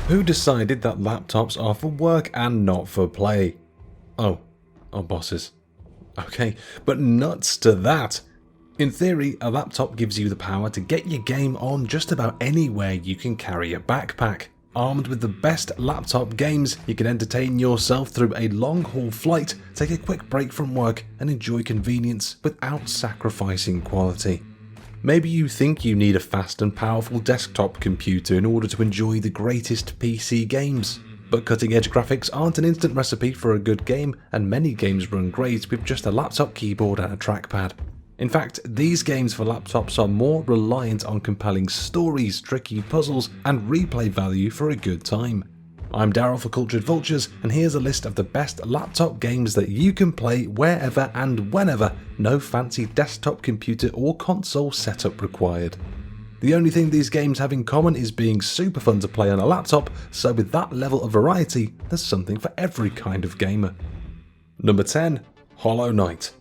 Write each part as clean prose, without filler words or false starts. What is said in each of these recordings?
Who decided that laptops are for work and not for play? Oh, our bosses. Okay, but nuts to that! In theory, a laptop gives you the power to get your game on just about anywhere you can carry a backpack. Armed with the best laptop games, you can entertain yourself through a long-haul flight, take a quick break from work, and enjoy convenience without sacrificing quality. Maybe you think you need a fast and powerful desktop computer in order to enjoy the greatest PC games. But cutting-edge graphics aren't an instant recipe for a good game, and many games run great with just a laptop keyboard and a trackpad. In fact, these games for laptops are more reliant on compelling stories, tricky puzzles, and replay value for a good time. I'm Daryl for Cultured Vultures, and here's a list of the best laptop games that you can play wherever and whenever, no fancy desktop computer or console setup required. The only thing these games have in common is being super fun to play on a laptop, so with that level of variety, there's something for every kind of gamer. Number 10. Hollow Knight.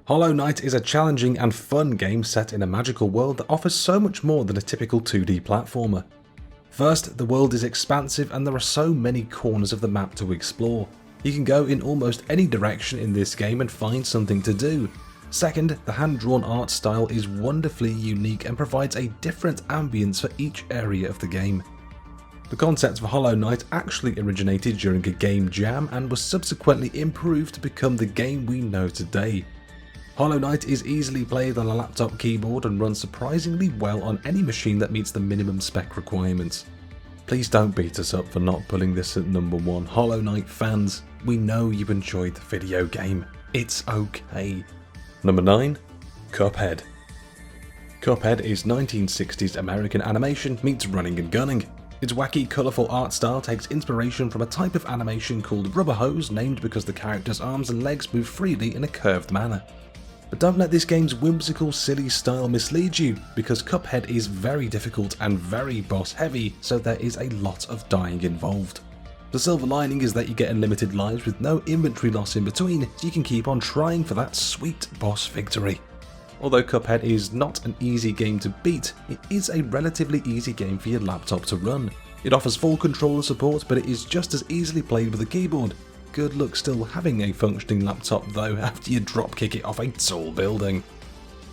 Hollow Knight is a challenging and fun game set in a magical world that offers so much more than a typical 2D platformer. First, the world is expansive and there are so many corners of the map to explore. You can go in almost any direction in this game and find something to do. Second, the hand-drawn art style is wonderfully unique and provides a different ambience for each area of the game. The concept for Hollow Knight actually originated during a game jam and was subsequently improved to become the game we know today. Hollow Knight is easily played on a laptop keyboard and runs surprisingly well on any machine that meets the minimum spec requirements. Please don't beat us up for not putting this at number 1. Hollow Knight fans, we know you enjoyed the video game. It's okay. Number 9. CUPHEAD. CUPHEAD is 1960s American animation meets running and gunning. Its wacky, colourful art style takes inspiration from a type of animation called rubber hose, named because the character's arms and legs move freely in a curved manner. But don't let this game's whimsical, silly style mislead you, because CUPHEAD is very difficult and very boss heavy, so there is a lot of dying involved. The silver lining is that you get unlimited lives with no inventory loss in between, so you can keep on trying for that sweet boss victory. Although CUPHEAD is not an easy game to beat, it is a relatively easy game for your laptop to run. It offers full controller support, but it is just as easily played with a keyboard. Good luck still having a functioning laptop though after you dropkick it off a tall building.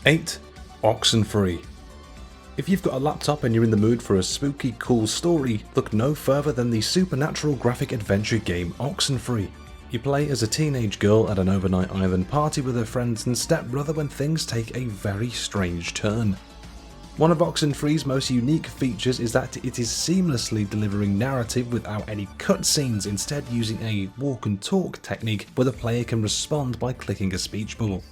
8. OXENFREE. If you've got a laptop and you're in the mood for a spooky, cool story, look no further than the supernatural graphic adventure game OXENFREE. You play as a teenage girl at an overnight island party with her friends and stepbrother when things take a very strange turn. One of OXENFREE's most unique features is that it is seamlessly delivering narrative without any cutscenes, instead using a walk and talk technique where the player can respond by clicking a speech bubble.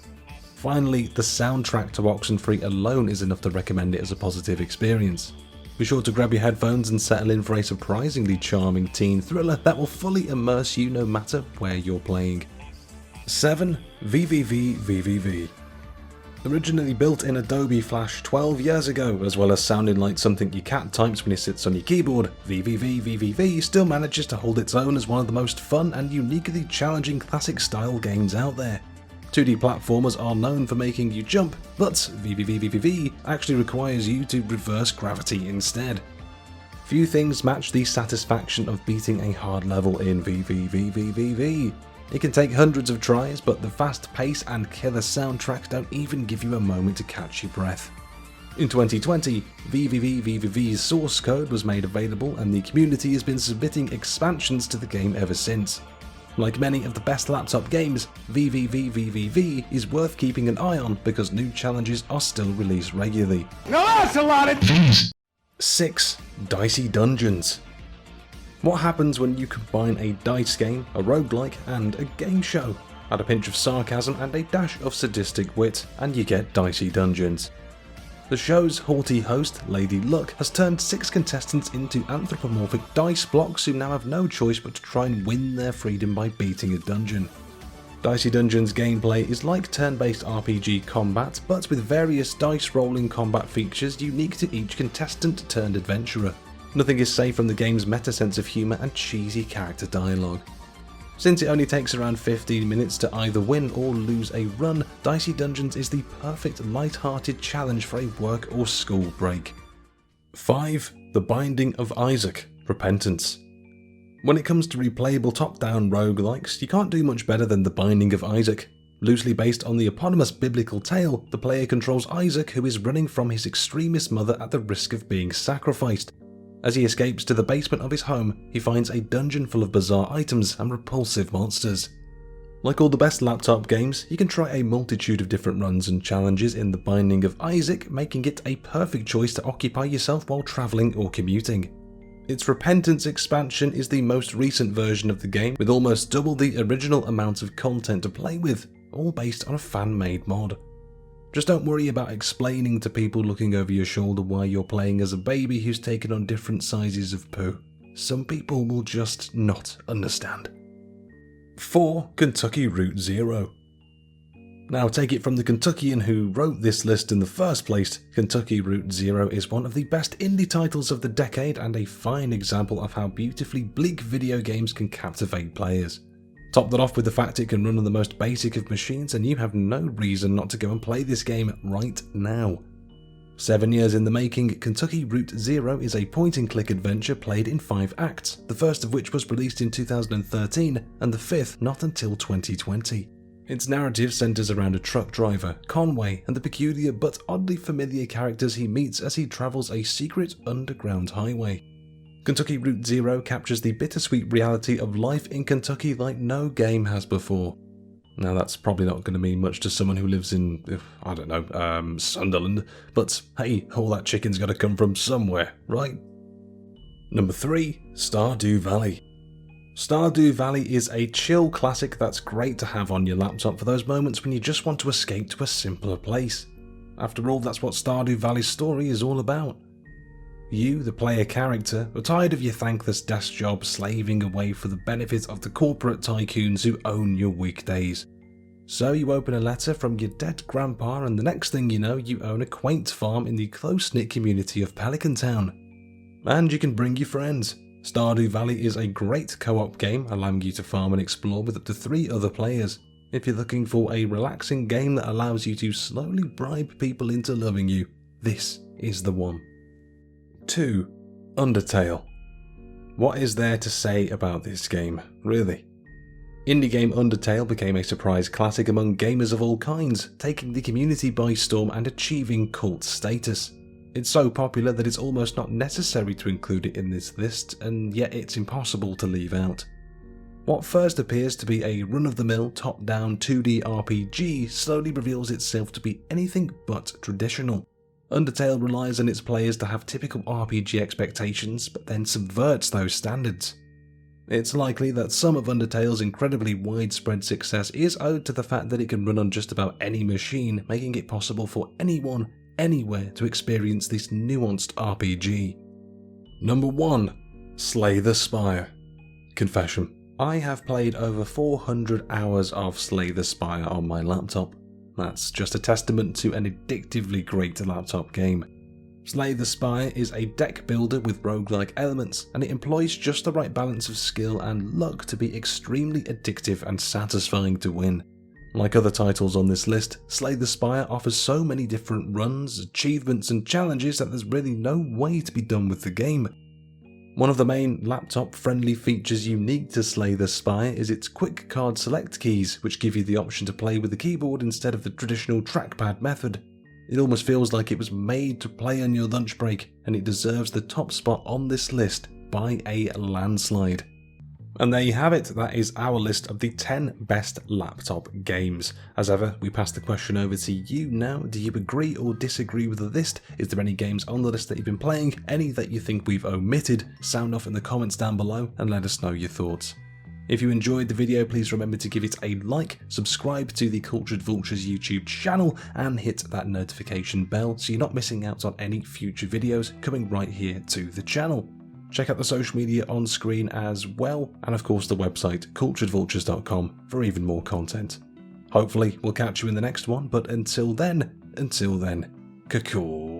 Finally, the soundtrack to OXENFREE alone is enough to recommend it as a positive experience. Be sure to grab your headphones and settle in for a surprisingly charming teen thriller that will fully immerse you no matter where you're playing. 7. VVVVVV. Originally built in Adobe Flash 12 years ago, as well as sounding like something your cat types when he sits on your keyboard, VVVVVV still manages to hold its own as one of the most fun and uniquely challenging classic style games out there. 2D platformers are known for making you jump, but VVVVVV actually requires you to reverse gravity instead. Few things match the satisfaction of beating a hard level in VVVVVV. It can take hundreds of tries, but the fast pace and killer soundtrack don't even give you a moment to catch your breath. In 2020, VVVVVV's source code was made available and the community has been submitting expansions to the game ever since. Like many of the best laptop games, VVVVVV is worth keeping an eye on because new challenges are still released regularly. Now that's a lot of 6. Dicey Dungeons. What happens when you combine a dice game, a roguelike, and a game show? Add a pinch of sarcasm and a dash of sadistic wit, and you get Dicey Dungeons. The show's haughty host, Lady Luck, has turned 6 contestants into anthropomorphic dice blocks who now have no choice but to try and win their freedom by beating a dungeon. Dicey Dungeons gameplay is like turn-based RPG combat, but with various dice rolling combat features unique to each contestant turned adventurer. Nothing is safe from the game's meta sense of humour and cheesy character dialogue. Since it only takes around 15 minutes to either win or lose a run, Dicey Dungeons is the perfect light-hearted challenge for a work or school break. 5. The Binding of Isaac, Repentance. When it comes to replayable top-down roguelikes, you can't do much better than The Binding of Isaac. Loosely based on the eponymous biblical tale, the player controls Isaac, who is running from his extremist mother at the risk of being sacrificed. As he escapes to the basement of his home, he finds a dungeon full of bizarre items and repulsive monsters. Like all the best laptop games, you can try a multitude of different runs and challenges in The Binding of Isaac, making it a perfect choice to occupy yourself while travelling or commuting. Its Repentance expansion is the most recent version of the game, with almost double the original amount of content to play with, all based on a fan-made mod. Just don't worry about explaining to people looking over your shoulder why you're playing as a baby who's taken on different sizes of poo. Some people will just not understand. 4. Kentucky Route Zero. Now, take it from the Kentuckian who wrote this list in the first place, Kentucky Route Zero is one of the best indie titles of the decade and a fine example of how beautifully bleak video games can captivate players. Top that off with the fact it can run on the most basic of machines, and you have no reason not to go and play this game right now. 7 years in the making, Kentucky Route Zero is a point-and-click adventure played in 5 acts, the first of which was released in 2013 and the 5th not until 2020. Its narrative centres around a truck driver, Conway, and the peculiar but oddly familiar characters he meets as he travels a secret underground highway. Kentucky Route Zero captures the bittersweet reality of life in Kentucky like no game has before. Now, that's probably not going to mean much to someone who lives in, I don't know, Sunderland, but hey, all that chicken's got to come from somewhere, right? Number 3, Stardew Valley. Stardew Valley is a chill classic that's great to have on your laptop for those moments when you just want to escape to a simpler place. After all, that's what Stardew Valley's story is all about. You, the player character, are tired of your thankless desk job slaving away for the benefit of the corporate tycoons who own your weekdays. So you open a letter from your dead grandpa, and the next thing you know, you own a quaint farm in the close-knit community of Pelican Town. And you can bring your friends. Stardew Valley is a great co-op game, allowing you to farm and explore with up to 3 other players. If you're looking for a relaxing game that allows you to slowly bribe people into loving you, this is the one. 2. Undertale. What is there to say about this game, really? Indie game Undertale became a surprise classic among gamers of all kinds, taking the community by storm and achieving cult status. It's so popular that it's almost not necessary to include it in this list, and yet it's impossible to leave out. What first appears to be a run-of-the-mill top-down 2D RPG slowly reveals itself to be anything but traditional. Undertale relies on its players to have typical RPG expectations, but then subverts those standards. It's likely that some of Undertale's incredibly widespread success is owed to the fact that it can run on just about any machine, making it possible for anyone, anywhere to experience this nuanced RPG. Number 1. Slay the Spire. Confession. I have played over 400 hours of Slay the Spire on my laptop. That's just a testament to an addictively great laptop game. Slay the Spire is a deck builder with roguelike elements, and it employs just the right balance of skill and luck to be extremely addictive and satisfying to win. Like other titles on this list, Slay the Spire offers so many different runs, achievements and challenges that there's really no way to be done with the game. One of the main laptop-friendly features unique to Slay the Spire is its quick card select keys, which give you the option to play with the keyboard instead of the traditional trackpad method. It almost feels like it was made to play on your lunch break, and it deserves the top spot on this list by a landslide. And there you have it, that is our list of the 10 best laptop games. As ever, we pass the question over to you now. Do you agree or disagree with the list? Is there any games on the list that you've been playing? Any that you think we've omitted? Sound off in the comments down below and let us know your thoughts. If you enjoyed the video, please remember to give it a like, subscribe to the Cultured Vultures YouTube channel, and hit that notification bell so you're not missing out on any future videos coming right here to the channel. Check out the social media on screen as well, and of course the website culturedvultures.com for even more content. Hopefully we'll catch you in the next one, but until then, caw.